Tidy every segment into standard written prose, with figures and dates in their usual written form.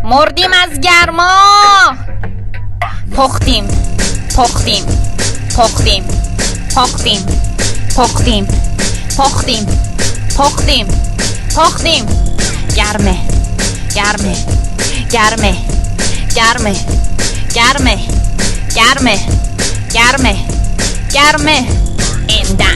مردیم از گرما. پختیم پختیم پختیم پختیم پختیم پختیم پختیم پختیم. گرمه گرمه گرمه گرمه گرمه گرمه گرمه گرمه. اندک.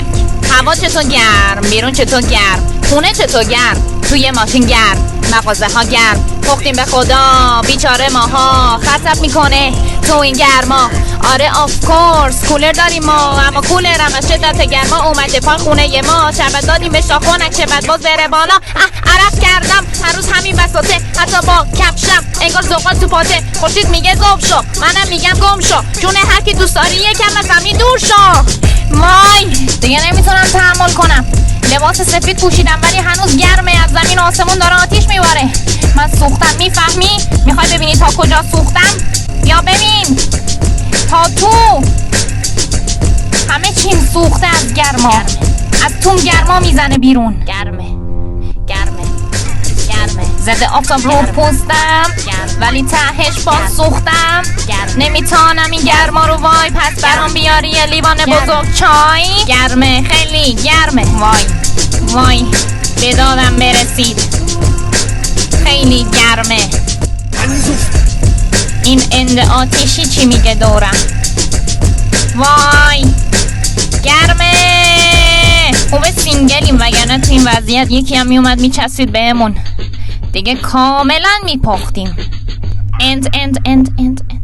هوا چطور گرم، بیرون چطور گرم، خونه چطور گرم، توی ماشین گرم، مغازه ها گرم. پختیم به خدا بیچاره ماها، خطب میکنه تو این گرما. آره آف کورس کولر داریم ما، اما کولر هم از شدت گرما اومده پا خونه ما. شبت دادیم به شاخونک شبت باز بره بالا. عرق کردم هر روز همین بساطه، حتی با کفشم انگار زغال تو پاته. خورشید میگه ذوب شو، منم میگم گم شو، جون هر کی دوست داری یکم از زمین دور شو. وای دیگه نمیتونم تحمل کنم. لباس سفید پوشیدم ولی هنوز گرمه، از زمین و آسمون داره آتیش میباره. من سوختم، میفهمی؟ میخوای ببینی تا کجا سوختم؟ یا ببین تا تو همه چیم سوخته از گرما. از توم گرما میزنه بیرون. گرمه گرمه گرمه. زده آفتاب رو پوستم ولی تهش باز سوختم. نمیتونم این گرما رو وای، پس برام بیاری یه لیوان بزرگ چای. گرمه خیلی گرمه. وای وای به دادم برسید، خیلی گرمه. این اند آتیشی چی میگه دورم؟ وای گرمه. خوبه سینگلیم وگرنه تو این وضعیت یکی هم میومد میچسبید بهمون دیگه کاملا میپختیم. اند اند اند اند